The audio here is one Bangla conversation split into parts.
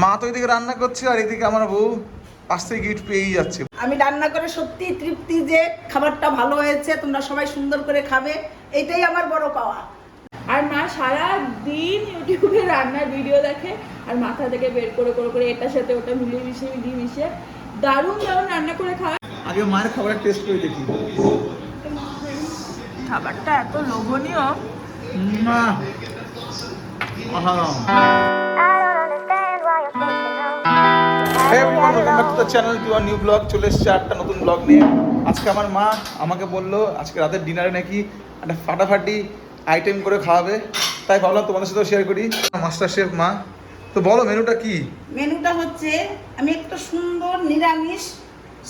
মা তো এদিকে রান্না করছে আর এদিকে আমার বউ পাশ থেকে গিফট পেয়েই যাচ্ছে। আমি রান্না করে সত্যি তৃপ্তি যে খাবারটা ভালো হয়েছে, তোমরা সবাই সুন্দর করে খাবে, এটাই আমার বড় পাওয়া। আর মা সারা দিন ইউটিউবে রান্নার ভিডিও দেখে আর মাথা থেকে বের করে করে করে এটার সাথে ওটা মিলিয়ে মিশিয়ে দারুণ দারুণ রান্না করে খাওয়া। আগে মায়ের খাবারের টেস্ট করে দেখি। খাবারটা এত লোভনীয়। না চ্যানেল টু নিউ ব্লগ চলে এসছে, একটা নতুন ব্লগ নিয়ে। আজকে আমার মা আমাকে বললো আজকে রাতের ডিনারে নাকি একটা ফাটাফাটি আইটেম করে খাওয়াবে, তাই ভাবলাম তোমাদের সাথেও শেয়ার করি। মাস্টার শেফ মা, তো বলো মেনুটা কি? মেনুটা হচ্ছে আমি একটা সুন্দর নিরামিষ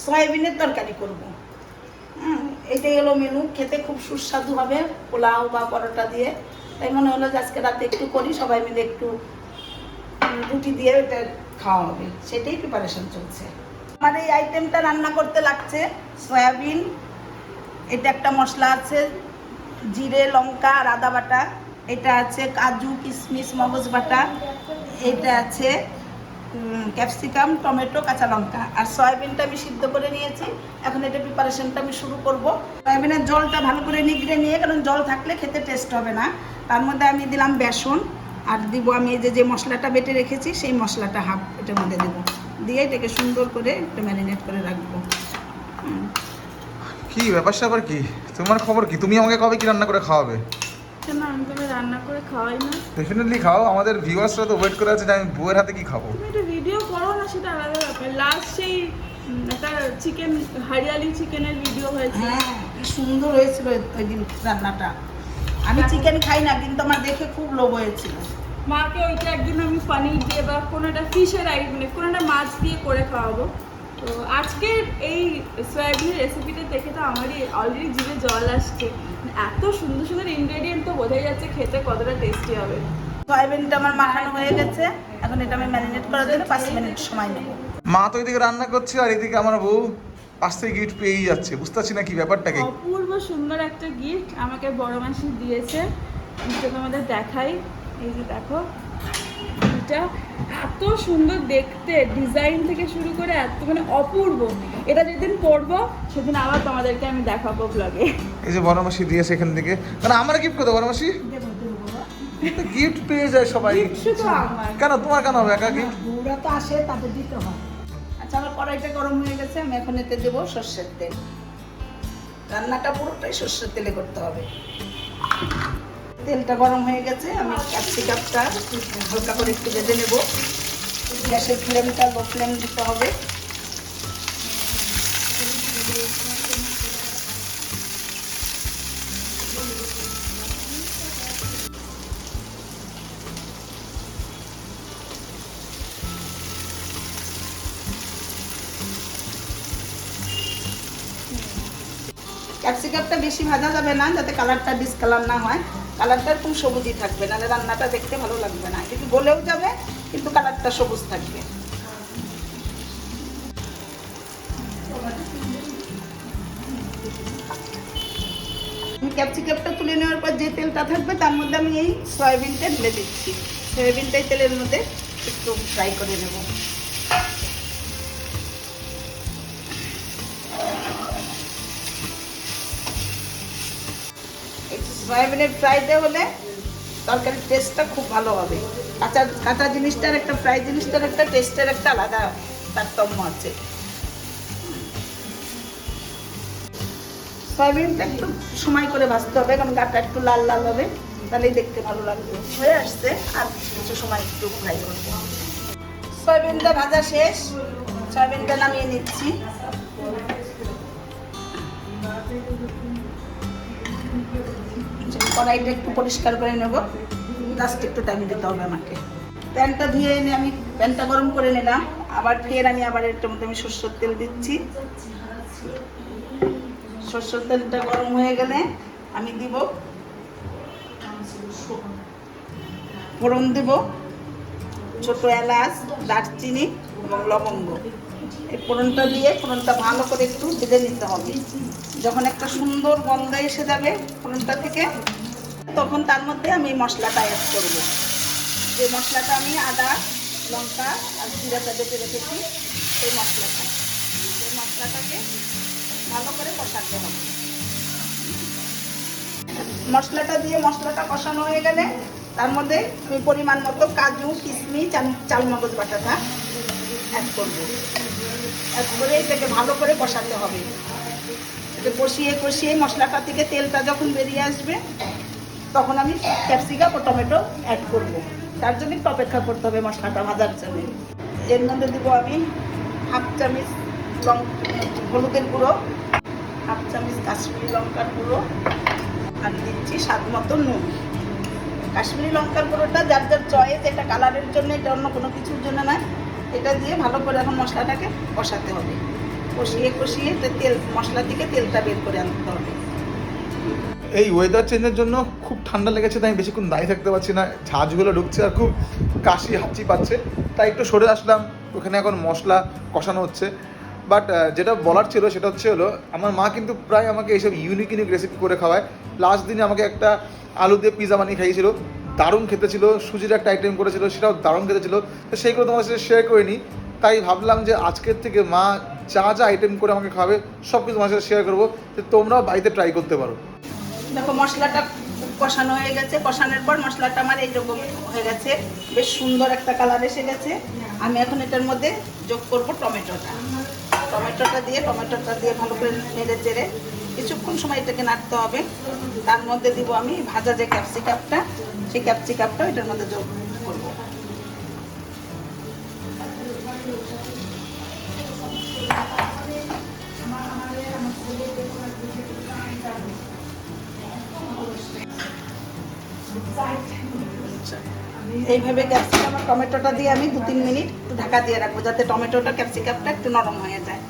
সয়াবিনের তরকারি করব। এটাই হলো মেনু, খেতে খুব সুস্বাদু হবে পোলাও বা পরোটা দিয়ে। তাই মনে হলো যে আজকে রাতে একটু করি, সবাই মিলে একটু রুটি দিয়ে এটা খাওয়া হবে, সেটাই প্রিপারেশন চলছে। আমার এই আইটেমটা রান্না করতে লাগছে সয়াবিন, এটা একটা মশলা আছে জিরে লঙ্কা আর আদা বাটা, এটা আছে কাজু কিশমিশ মগজ বাটা, এটা আছে ক্যাপসিকাম টমেটো কাঁচা লঙ্কা, আর সয়াবিনটা আমি সিদ্ধ করে নিয়েছি। এখন এটা প্রিপারেশনটা আমি শুরু করব। সয়াবিনের জলটা ভালো করে নিগড়ে নিয়ে, কারণ জল থাকলে খেতে টেস্ট হবে না। তার মধ্যে আমি দিলাম বেসন, আর দিব আমি এই যে মশলাটা বেটে রেখেছি সেই মশলাটা হাফ এটার মধ্যে দেবো, দিয়ে এটাকে সুন্দর করে একটু ম্যারিনেট করে রাখবো। কি ব্যাপার স্যাপার কি, তোমার খবর কি? তুমি আমাকে কবে কি রান্না করে খাওয়াবে? কেন আমি তোকে রান্না করে খাওয়াই না? ডেফিনেটলি খাও, আমাদের ভিউয়ার্সরা তো ওয়েট করে আছে যে আমি বউয়ের হাতে কি খাবো। তুমি একটা ভিডিও করো না, সেটা আলাদা ব্যাপার। লাস্ট সেই একটা চিকেন হরিয়ালি চিকেনের ভিডিও হয়েছে। হ্যাঁ, কি সুন্দর হয়েছিল ওই দিন রান্নাটা। আমি চিকেন খাই না, কিন্তু আমার দেখে খুব লোভ হয়েছিল। মাকে ওইটা একদিন আমি পানির দিয়ে বা কোনো একটা ফিশের মানে কোনো একটা মাছ দিয়ে করে খাওয়াবো। তো আজকের এই সয়াবিনের রেসিপিটা দেখে তো আমারই অলরেডি জিভে জল আসছে। এত সুন্দর সুন্দর ইনগ্রেডিয়েন্ট, তো বোঝাই যাচ্ছে খেতে কতটা টেস্টি হবে। সয়াবিনটা আমার মাখানো হয়ে গেছে, এখন এটা আমি ম্যারিনেট করার জন্য 5 মিনিট সময় নেব। মা তো এদিকে রান্না করছে আর এদিকে আমার বউ পাশ থেকে গিফট পেয়েই যাচ্ছে, বুঝতে পারছি না কি ব্যাপারটাকে। অপূর্ব সুন্দর একটা গিফট আমাকে বড় মাসি দিয়েছে, এটা তোমাদের দেখাই। এই যে দেখো, এটা এত সুন্দর দেখতে, ডিজাইন থেকে শুরু করে এত মানে অপূর্ব। এটা যেদিন পরবো সেদিন আবার তোমাদেরকে আমি দেখাবো ব্লগে। এই যে বড় মাসি দিয়েছে এখান থেকে, মানে আমার গিফট করতে বড় মাসি গিফট পেয়ে যায় সবাই। শুধু আমার কেন তোমার কেন হবে একা গিফট? বউরা তো আসে, তাদের দিতে হয়। আচ্ছা, আমার কড়াইটা গরম হয়ে গেছে, আমি এখন এতে দেবো সর্ষের তেল। রান্নাটা পুরোটাই সর্ষের তেলে করতে হবে। তেলটা গরম হয়ে গেছে, আমি ক্যাপসিকামটা হালকা করে একটু ভেজে নেব। গ্যাসের ফ্লেমটা লো ফ্লেম দিতে হবে। ক্যাপসিকামটা বেশি ভাজা যাবে না, যাতে কালারটা ডিসকালার না হয়। কালারটা খুব সবুজই থাকবে, নাহলে রান্নাটা দেখতে ভালো লাগবে না। একটু গলেও যাবে কিন্তু কালারটা সবুজ থাকবে। ক্যাপসিকামটা তুলে নেওয়ার পর যে তেলটা থাকবে তার মধ্যে আমি এই সয়াবিনটা ঢেলে দিচ্ছি। সয়াবিনটাই তেলের মধ্যে একটু ফ্রাই করে নেব। সয়াবিনের ফ্রাইতে হলে তরকারির টেস্টটা খুব ভালো হবে। কাঁচা কাঁচা জিনিসটার একটা, ফ্রাই জিনিসটার একটা টেস্টের একটা আলাদা তারতম্য আছে। সয়াবিনটা একটু সময় করে ভাজতে হবে, কারণ গাটা একটু লাল লাল হবে, তাহলেই দেখতে ভালো লাগবে। হয়ে আসছে, আর কিছু সময় একটু ফ্রাই করবো। সয়াবিনটা ভাজা শেষ, সয়াবিনটা নামিয়ে নিচ্ছি। কড়াইটা একটু পরিষ্কার করে নেব, জাস্ট একটু টাইম দিতে হবে আমাকে। প্যানটা ধুয়ে এনে আমি প্যানটা গরম করে নিলাম। আমি আবার এটার মধ্যে আমি সরষের তেল দিচ্ছি। সরষের তেলটা গরম হয়ে গেলে আমি দিব ফোড়ন, দিব ছোট এলাচ, দারচিনি এবং লবঙ্গ। এই ফোড়নটা দিয়ে ফোড়নটা ভালো করে একটু ভেজে নিতে হবে। যখন একটা সুন্দর গন্ধ এসে যাবে ফোড়নটা থেকে, তখন তার মধ্যে আমি মশলাটা অ্যাড করব। যে মশলাটা আমি আদা লঙ্কা আর জিরাটা বেটে রেখেছি সেই মশলাটাকে ভালো করে কষাতে হবে। মশলাটা দিয়ে মশলাটা কষানো হয়ে গেলে তার মধ্যে আমি পরিমাণ মতো কাজু, কিশমিশ, চালমগজ বাটাটা অ্যাড করবো। অ্যাড করে এটাকে ভালো করে কষাতে হবে। এটা কষিয়ে কষিয়ে মশলাটা থেকে তেলটা যখন বেরিয়ে আসবে তখন আমি ক্যাপসিকাম ও টমেটো অ্যাড করব। তার জন্য একটু অপেক্ষা করতে হবে মশলাটা ভাজার জন্য। এর মধ্যে দেবো আমি হাফ চামচ হলুদের গুঁড়ো, হাফ চামচ কাশ্মীরি লঙ্কার গুঁড়ো, আর দিচ্ছি স্বাদ মতো নুন। কাশ্মীরি লঙ্কার গুঁড়োটা যার যার চয়েস, এটা কালারের জন্য, এটা অন্য কোনো কিছুর জন্য নয়। এটা দিয়ে ভালো করে এখন মশলাটাকে কষাতে হবে। কষিয়ে কষিয়ে মশলা থেকে তেলটা বের করে আনতে হবে। এই ওয়েদার চেঞ্জের জন্য খুব ঠান্ডা লেগেছে, তাই বেশিক্ষণ দাঁড়িয়ে থাকতে পারছি না, ঝাঁঝগুলো ঢুকছে আর খুব কাশি হাঁচি পাচ্ছে, তাই একটু সরে আসলাম। ওখানে এখন মশলা কষানো হচ্ছে। বাট যেটা বলার ছিল সেটা হলো আমার মা কিন্তু প্রায় আমাকে এইসব ইউনিক রেসিপি করে খাওয়ায়। লাস্ট দিনে আমাকে একটা আলু দিয়ে পিৎজা বানিয়ে খাইয়েছিল, দারুণ খেতে ছিল। সুজির একটা আইটেম করেছিল, সেটাও দারুণ খেতে ছিল। তো সেইগুলো তোমাদের সাথে শেয়ার করিনি, তাই ভাবলাম যে আজকের থেকে মা যা যা আইটেম করে আমাকে খাওয়াবে সব কিছু তোমার সাথে শেয়ার করবো, যে তোমরাও বাড়িতে ট্রাই করতে পারো। দেখো মশলাটা কষানো হয়ে গেছে। কষানোর পর মশলাটা আমার এইরকম হয়ে গেছে, বেশ সুন্দর একটা কালার এসে গেছে। আমি এখন এটার মধ্যে যোগ করব টমেটোটা দিয়ে ভালো করে নেড়ে চেড়ে কিছুক্ষণ সময় এটাকে নাড়তে হবে। তার মধ্যে দিব আমি ভাজা যে ক্যাপসিকামটা, সেই ক্যাপসিকামটা এটার মধ্যে যোগ করব। এইভাবে ক্যাপসিকাম আর টমেটোটা দিয়ে আমি 2-3 মিনিট একটু ঢাকা দিয়ে রাখবো, যাতে টমেটোটা ক্যাপসিকামটা একটু নরম হয়ে যায়।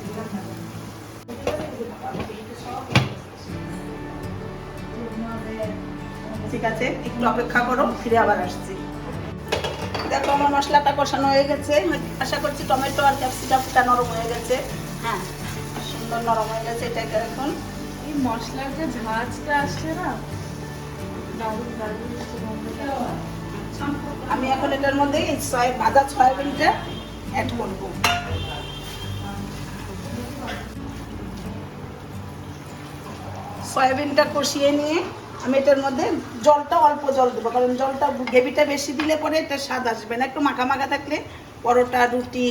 ঠিক আছে, একটু অপেক্ষা করো, ফিরে আবার আসছি। দেখো আমার মশলাটা কষানো হয়ে গেছে। আশা করছি টমেটো আর ক্যাপসিকামটা নরম হয়ে গেছে। হ্যাঁ, সুন্দর নরম হয়ে গেছে। এটাকে এখন এই মশলার যে ঝাঁজটা আসছে না, দারুণ দারুণ আমি এখন এটার মধ্যে ভাজা সয়াবিনটা অ্যাড করব। সয়াবিনটা কষিয়ে নিয়ে আমি এটার মধ্যে অল্প জল দেবো, কারণ জলটা গ্রেভিটা বেশি দিলে পরে এটা স্বাদ আসবে না। একটু মাখা মাখা থাকলে পরোটা, রুটি,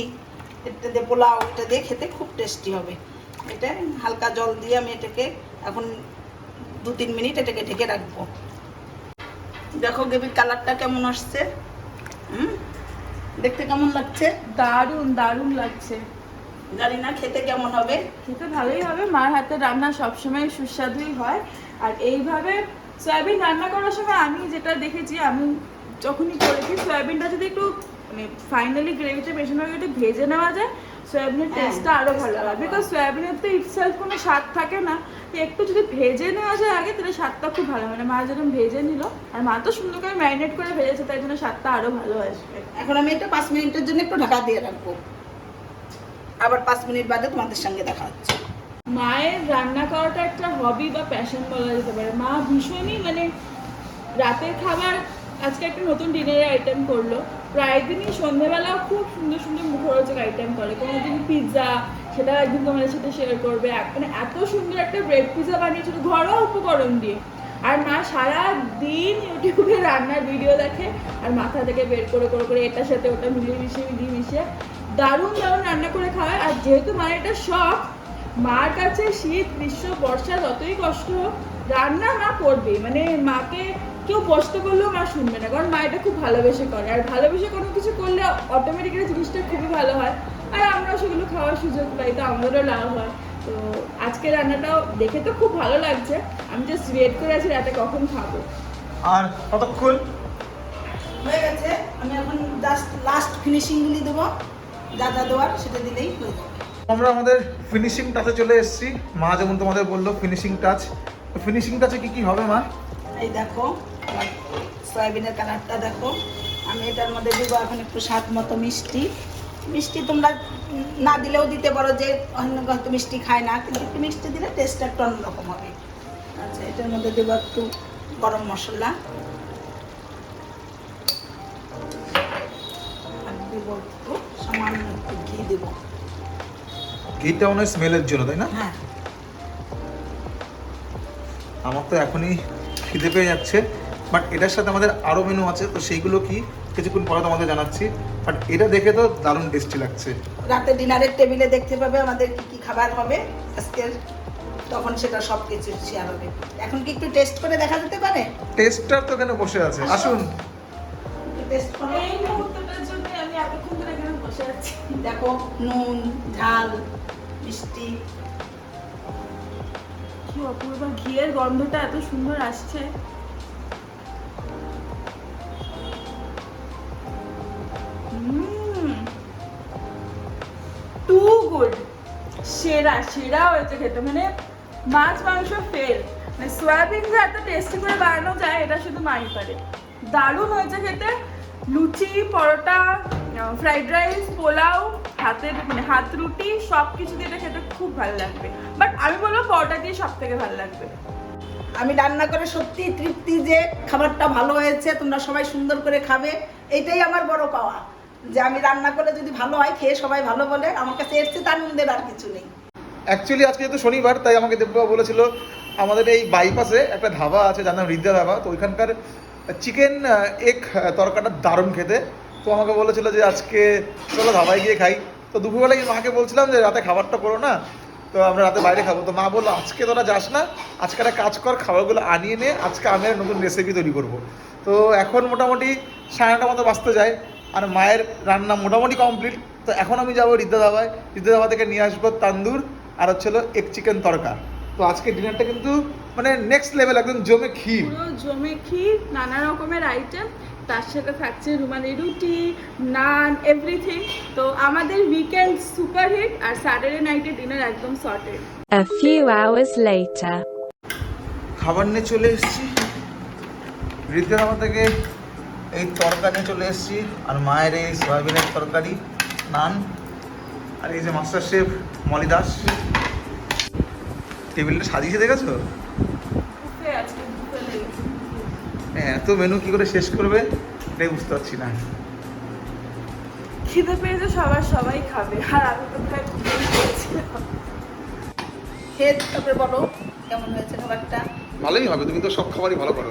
এটা দিয়ে পোলাও, এটা দিয়ে খেতে খুব টেস্টি হবে। এটা হালকা জল দিয়ে আমি এটাকে এখন 2-3 মিনিট এটাকে ঢেকে রাখবো। দেখো গ্রেভির কালারটা কেমন আসছে, দেখতে কেমন লাগছে? দারুণ দারুণ লাগছে। জানি না খেতে কেমন হবে। খেতে ভালোই হবে, মার হাতের রান্না সবসময় সুস্বাদুই হয়। আর এইভাবে সয়াবিন রান্না করার সময় আমি যেটা দেখেছি, আমি যখনই করেছি, সয়াবিনটা যদি একটু মানে ফাইনালি গ্রেভিটা বেশিরভাগ একটু ভেজে নেওয়া যায়, সয়াবিনের টেস্টটা আরও ভালো হয়। বিকজ সয়াবিনের তো ইটসেলফ কোনো স্বাদ থাকে না, তো একটু যদি ভেজে নেওয়া যায় আগে, তাহলে স্বাদটা খুব ভালো হয়। মা যেরকম ভেজে নিল, আর মা তো সুন্দর করে ম্যারিনেট করে ভেজেছে, তাই জন্য স্বাদটা আরও ভালো আসবে। এখন আমি এটা 5 মিনিটের জন্য একটু ঢাকা দিয়ে রাখবো, আবার 5 মিনিট বাদে তোমাদের সঙ্গে দেখা হচ্ছে। মায়ের রান্না করাটা একটা হবি বা প্যাশন বলা যেতে পারে। মা ভীষণই মানে রাতের খাবার, আজকে একটা নতুন ডিনারের আইটেম করলো, প্রায় দিনই সন্ধ্যেবেলাও খুব সুন্দর সুন্দর মুখরোচক আইটেম করে। কোনোদিন পিৎজা, সেটা একদিন তোমাদের সাথে শেয়ার করবে। মানে এত সুন্দর একটা ব্রেড পিৎজা বানিয়েছিল ঘরোয়া উপকরণ দিয়ে। আর মা সারা দিন ইউটিউবে রান্নার ভিডিও দেখে, আর মাথা থেকে বের করে করে করে এটার সাথে ওটা মিলিয়ে দারুণ দারুণ রান্না করে খাওয়ায়। আর যেহেতু মায়ের এটা শখ, মার কাছে শীত, গ্রীষ্ম, বর্ষা যতই কষ্ট হোক, রান্না মা করবে। মানে মাকে কেউ কষ্ট করলেও মা শুনবে না, কারণ মা এটা খুব ভালোবেসে করে। আর ভালোবেসে কোনো কিছু করলে অটোমেটিক্যালি জিনিসটা খুবই ভালো হয়, আর আমরা সেগুলো খাওয়ার সুযোগ পাই, তো আমাদেরও লাভ হয়। তো আজকে রান্নাটাও দেখে তো খুব ভালো লাগছে। আমি জাস্ট ওয়েট করে আছি রাতে কখন খাবো। আর কতক্ষণ হয়ে গেছে, আমি এখন জাস্ট লাস্ট ফিনিশিংগুলি দেবো, যা যা দেওয়ার সেটা দিলেই হয়ে যাবে। আমরা আমাদের ফিনিশিং টাচে চলে এসেছি। মা যেমন তোমাদের বললো ফিনিশিং টাচ, ফিনিশিং টাচে কি কি হবে মা? এই দেখো সয়াবিনের কালারটা দেখো। আমি এটার মধ্যে দেবো এখন একটু স্বাদ মতো মিষ্টি। মিষ্টি তোমরা না দিলেও দিতে পারো, যে হয়তো মিষ্টি খায় না, কিন্তু একটু মিষ্টি দিলে টেস্টটা একটু অন্যরকম হবে। আচ্ছা, এটার মধ্যে দেবো একটু গরম মশলা, আর দেবো একটু সামান্য একটু ঘি দেবো। ঘিটা মনে হয় স্মেলের জন্য, তাই না? হ্যাঁ, আমার তো এখনই খিদে পেয়ে যাচ্ছে, বাট এটার সাথে আমাদের আরও মেনু আছে, তো সেইগুলো কি কিছুক্ষণ পরে তোমাদের জানাচ্ছি। বাট এটা দেখে তো দারুণ টেস্টি লাগছে। রাতে ডিনারের টেবিলে দেখতে পাবে আমাদের কি কি খাবার হবে আজকের, তখন সেটা সব কিছু শেয়ার হবে। এখন কি একটু টেস্ট করে দেখা যেতে পারে? টেস্টার তো কেন বসে আছে, আসুন। টেস্ট করো। এই মুহূর্তটার জন্য আমি এতক্ষণ ধরে এখানে বসে আছি। দেখো নুন, ঝাল, মিষ্টি। কি অপূর্ব, ঘিয়ের গন্ধটা এত সুন্দর আসছে। টু গুড, সেরা সেরা হয়েছে খেতে। মানে মাছ মাংস ফেল, মানে সয়াবিন যে এত টেস্টি করে বানানো যায় এটা শুধু মাই পারে। দারুণ হয়েছে খেতে। লুচি, পরোটা, ফ্রাইড রাইস, পোলাও, হাত রুটি সব কিছু দিয়ে এটা খেতে খুব ভালো লাগবে। বাট আমি বলবো পরোটা দিয়ে সব থেকে ভালো লাগবে। আমি রান্না করে সত্যি তৃপ্তি যে খাবারটা ভালো হয়েছে, তোমরা সবাই সুন্দর করে খাবে, এটাই আমার বড় পাওয়া। যে আমি রান্না করে যদি ভালো হয়, খেয়ে সবাই ভালো বলে, আমার কাছে এর চেয়ে তার আনন্দের আর কিছু নেই। অ্যাকচুয়ালি আজকে যেহেতু শনিবার, তাই আমাকে দেববাবা বলেছিল আমাদের এই বাইপাসে একটা ধাবা আছে যার নাম হৃদয় ধাবা, তো ওইখানকার চিকেন এগ তরকাটা দারুণ খেতে। তো আমাকে বলেছিল যে আজকে চলো ধাবায় গিয়ে খাই। তো দুপুরবেলায় মাকে বলছিলাম যে রাতে খাবারটা করো না, তো আমরা রাতে বাইরে খাবো। তো মা বললো আজকে তোরা যাস না, আজকে একটা কাজ কর, খাবারগুলো আনিয়ে নে, আজকে আমি একটা নতুন রেসিপি তৈরি করবো। তো এখন মোটামুটি 9:30 মতো বাজতে যায়, আর মায়ের রান্না মোটামুটি কমপ্লিট। তো এখন আমি যাবো হৃদয় ধাবায়, হৃদয় ধাবা থেকে নিয়ে আসবো তান্দুর আর হচ্ছিলো এগ চিকেন তরকা। তো আজকে ডিনারটা কিন্তু মানে নেক্সট লেভেল, একদম জমে ক্ষীর। পুরো জমে ক্ষীর, নানা রকমের আইটেম, তার সাথে থাকছে রুমালি রুটি, নান, এভরিথিং। তো আমাদের উইকেন্ড সুপার হিট, আর স্যাটারডে নাইটের ডিনার একদম sorted. A few hours later. খাবার নিয়ে চলে এসেছি হৃদয় ধাবা থেকে, এই তরকা নিয়ে চলে এসেছি, আর মায়ের এই সয়াবিনের তরকারি, নান, আর এই যে মাস্টার শেফ মলি দাস। টেবিলটা সাজিয়েছে দেখেছো? বুফে আজকে, বুফে লেগেছে। এত মেনু কি করে শেষ করবে এটাই বুঝতে পারছি না। খিদে পেয়েছে সবাই খাবে, আর আমি তো প্রায় ঘুমিয়ে পড়েছিলাম। খেয়ে তারপরে বলো কেমন হয়েছে খাবারটা। ভালোই হবে, তুমি তো সব খাবারই ভালো করো।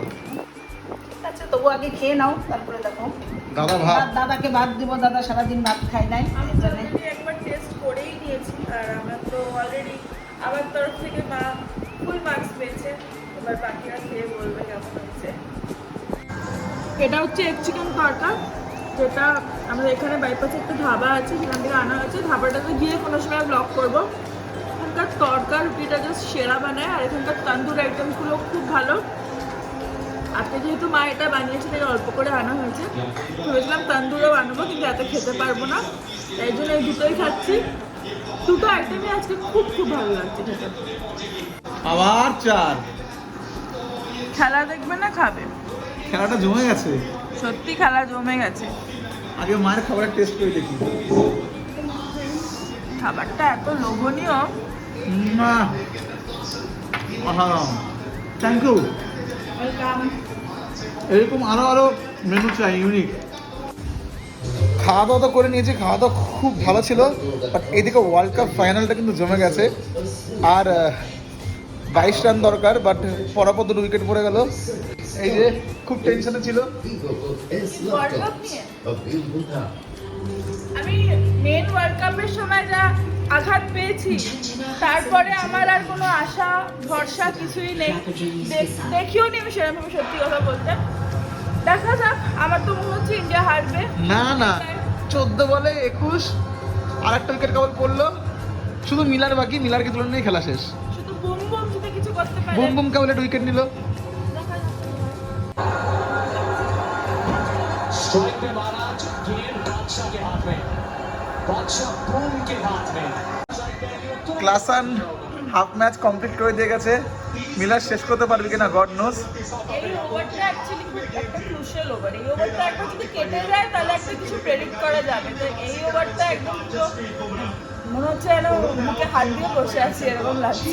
ঠিক আছে, তবু আগে খেয়ে নাও, তারপরে দেখো। দাদা ভাত, দাদাকে ভাত দিব, দাদা সারাদিন ভাত খায় নাই, আমি এই তো জন্যে। already একবার টেস্ট করেই নিয়েছি, আর আমার তো অলরেডি আমার তরফ থেকে মা ফুল মার্কস পেয়েছে। এবার বাকিরা খেয়ে বলবে কেমন হয়েছে। এটা হচ্ছে এগ চিকেন তরকা, যেটা আমাদের এখানে বাইপাসে একটা ধাবা আছে সেখান থেকে আনা হয়েছে। ধাবাটাতে গিয়ে কোনো সময় ব্লগ করবো। এখানকার তরকা রুটিটা জাস্ট সেরা বানায়, আর এখানকার তান্দুর আইটেমসগুলো খুব ভালো। আজকে যেহেতু মা এটা বানিয়েছে তাই অল্প করে আনা হয়েছে, ভেবেছিলাম তান্দুরও বানাবো, কিন্তু এত খেতে পারবো না, তাই জন্য এই দুটোই খাচ্ছি। দুটো আইটেমই আজকে খুব খুব ভালো লাগছে খেতে। আবার চার। খেলা দেখবে না খাবে? খেলাটা জমে গেছে। সত্যি খেলা জমে গেছে। আগে মায়ের খাবারের টেস্ট করে দেখি। খাবারটা এত লোভনীয়। Thank you. এরকম আরো মেনু চাই, ইউনিক। খাওয়া দাওয়া তো করে নিয়েছি, খাওয়া দাওয়া খুব ভালো ছিল, বাট এদিকে ওয়ার্ল্ড কাপ ফাইনালটা কিন্তু জমে গেছে। আর 22 রান দরকার, বাট পরাপর 2 উইকেট পড়ে গেল। এই যে খুব টেনশনে ছিল। ওয়ার্ল্ড কাপ নিয়ে আমি মেন ওয়ার্ল্ড কাপের সময় যা আঘাত পেয়েছি, তারপরে আমার আর কোনো আশা ভরসা কিছুই নেই, দেখিও নি আমি সেরকম, সত্যি কথা বলতে। দেখা যাক, আমার তো মনে হচ্ছে ইন্ডিয়া হারবে। না 14 বলে 21, আর একটা উইকেট কেবল পড়লো, শুধু মিলার বাকি, মিলারকে তুলে নিয়ে খেলা শেষ। শুধু বুম বুম যদি কিছু করতে পারে। বুম বুম কেবল একটা উইকেট নিল। দেখা যাক। स्ट्राइक पे मारा, गेंद बादशाह के हाथ में, बादशाह बूम के हाथ में। ক্লাসান হাফ ম্যাচ কমপ্লিট করে দিয়ে গেছে, মিলার শেষ করতে পারবে কিনা গড নোস। এই ওভারটা অ্যাকচুয়ালি খুব একটা ক্রুশিয়াল ওভার। এই ওভারটা একবার যদি কেটে যায় তাহলে একটা কিছু প্রেডিক্ট করা যাবে। তো এই ওভারটা একদম পুরো মনে হচ্ছে যেন মুখে হাত দিয়ে বসে আছি, এরকম লাগছে।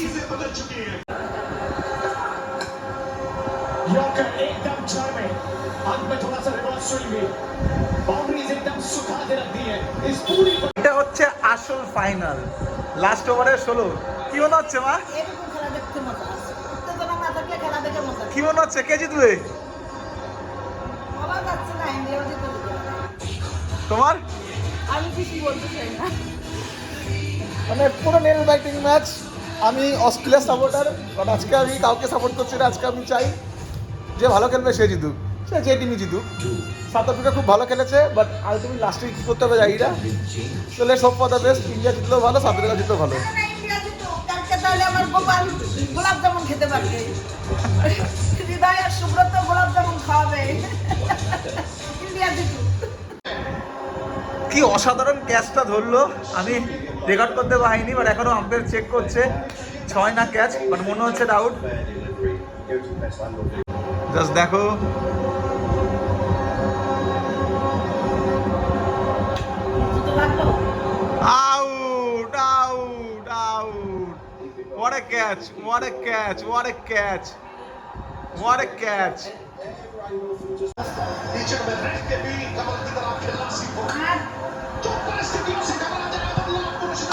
यॉर्कर एकदम चार्मिंग, अंत में थोड़ा सा रिवर्स स्विंग भी, बाउंड्रीज एकदम सुखा के रख दी है इस पूरी। এটা হচ্ছে আসল ফাইনাল, লাস্ট ওভারে 16। কি মনে হচ্ছে মা? এরকম খেলা দেখতে মজা আছে, উত্তেজনা না থাকলে খেলা দেখে মজা কি মনে হচ্ছে কে জিতবে বলা যাচ্ছে না, ইন্ডিয়াও জিতে যাবে। তোমার? আমি কিছু বলতে চাই না। মানে পুরো নেল বাইটিং ম্যাচ। আমি অস্ট্রেলিয়া সাপোর্টার, বাট আজকে আমি কাউকে সাপোর্ট করছি না। আজকে আমি চাই যে ভালো খেলবে সে জিতুক, সে যে টিমই জিতুক। সাউথ আফ্রিকা খুব ভালো খেলেছে, বাট আলটিমেটলি লাস্টে কী করতে হবে জানি না। তো let's hope for the best. India জিতলেও ভালো, সাউথ আফ্রিকা জিতলেও ভালো। না, ইন্ডিয়া জিতুক, কালকে তাহলে আমার গোপাল গোলাপ জামুন খেতে পারবে। হৃদয় আর সুব্রত গোলাপ জামুন খাওয়াবে। ইন্ডিয়া জিতুক। কি অসাধারণ ক্যাচটা ধরলো, আমি রেকর্ড করতে পারিনি, বাট এখনো আম্পায়ার চেক করছে 6 না ক্যাচ, বাট মনে হচ্ছে ডাউট। জাস্ট দেখো, জিতে লাগলো। Out out out. What a catch, what a catch, what a catch, what a catch.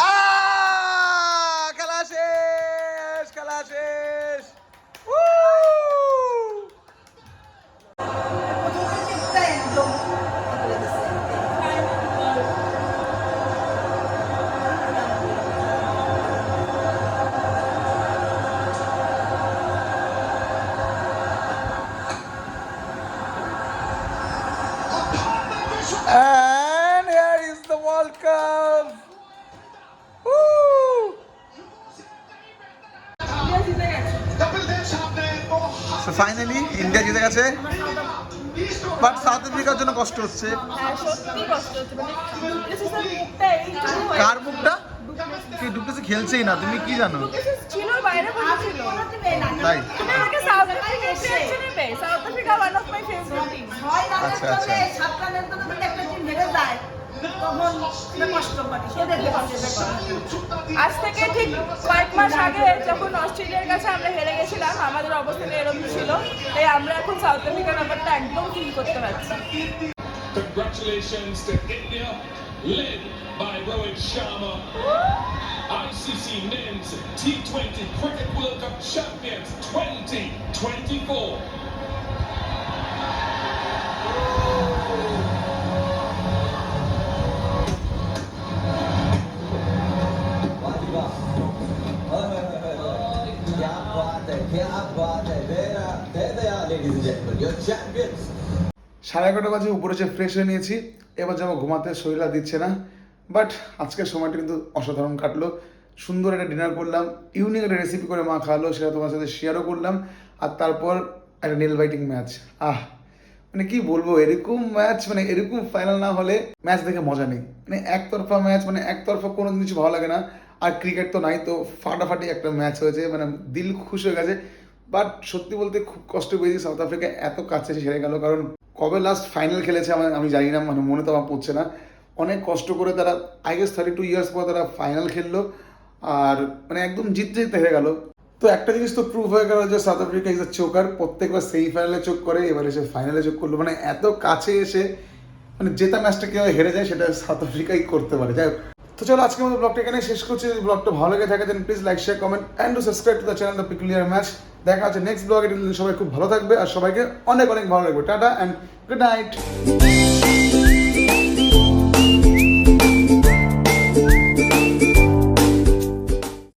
আর খেলা শেষ, খেলা শেষ। প্রথমে জিততে একদম করে দিছে। And here is the World Cup. Woo! India জিতে গেছে। So finally ইন্ডিয়া জিতে গেছে, বাট সাউথ আফ্রিকার জন্য কষ্ট হচ্ছে। হ্যাঁ, সত্যি কষ্ট হচ্ছে। মানে ডুপ্লেসিসের মুখটা এইটুকু হয়ে- কার মুখটা? কি ডুপ্লেসি খেলছেই না, তুমি কি জানো? ডুপ্লেসিস ছিল, বাইরে বসেছিল। তাই? তুমি আমাকে সাউথ আফ্রিকা রিয়াকশন নেবে? South Africa one of my favourite team. ছয় রানের আচ্ছা, তলে, আচ্ছা। 7 রানের তলে যদি একটা টিম হেরে যায়, তখন সেটা কষ্ট পায়। সে দেখতে পাচ্ছে ব্যাপার। আজ থেকে ঠিক কয়েক মাস আগে যখন অস্ট্রেলিয়ার কাছে আমরা হেরে গেছিলাম, আমাদের অবস্থাটা এরকম ছিল। তাই আমরা এখন সাউথ আফ্রিকার ব্যাপারটা একদম ফিল করতে পারছি। Congratulations to India, led by Rohit Sharma, ICC Men's T20 Cricket World Cup Champions 2024. क्या बात है दे दिया ladies and gentleman your champions. 11:30 বাজে উপরে যে ফ্রেশ হয়ে নিয়েছি, এবার যাবো ঘুমাতে। শরীর আর দিচ্ছে না, বাট আজকের সময়টা কিন্তু অসাধারণ কাটলো। সুন্দর একটা ডিনার করলাম, ইউনিক একটা রেসিপি করে মা খাওয়ালো, সেটা তোমার সাথে শেয়ারও করলাম। আর তারপর একটা নেল বাইটিং ম্যাচ। মানে কি বলবো, এরকম ম্যাচ, মানে এরকম ফাইনাল না হলে ম্যাচ দেখে মজা নেই। মানে একতরফা ম্যাচ, মানে একতরফা কোনো কিছু ভালো লাগে না। আর ক্রিকেট তো নাই, তো ফাটাফাটি একটা ম্যাচ হয়েছে, মানে দিল খুশ হয়ে গেছে। বাট সত্যি বলতে খুব কষ্ট পেয়েছি, সাউথ আফ্রিকা এত কাছে হেরে গেল। কারণ কবে লাস্ট ফাইনাল খেলেছে আমি জানি না, মানে মনে তো আমার পড়ছে না। অনেক কষ্ট করে তারা, আই গেস 32 ইয়ার্স পর তারা ফাইনাল খেললো, আর মানে একদম জিততে হেরে গেল। তো একটা জিনিস তো প্রুভ হয়ে গেল যে south Africa is a choker. প্রত্যেকবার সেমিফাইনালে চোখ করে, এবার এসে ফাইনালে চোখ করলো। মানে এত কাছে এসে মানে জেতা ম্যাচটা কেউ হেরে যায়, সেটা সাউথ আফ্রিকাই করতে পারে। যাই হোক, তো চলো আজকের মতো ব্লগটা এখানে শেষ করছি। যদি ব্লগটা ভালো লেগে থাকে then please like, share, comment and to subscribe to the channel the peculiar match. দেখা হচ্ছে নেক্সট ব্লগে। সবাই খুব ভালো থাকবে আর সবাইকে অনেক অনেক ভালো লাগবে। Tata and good night.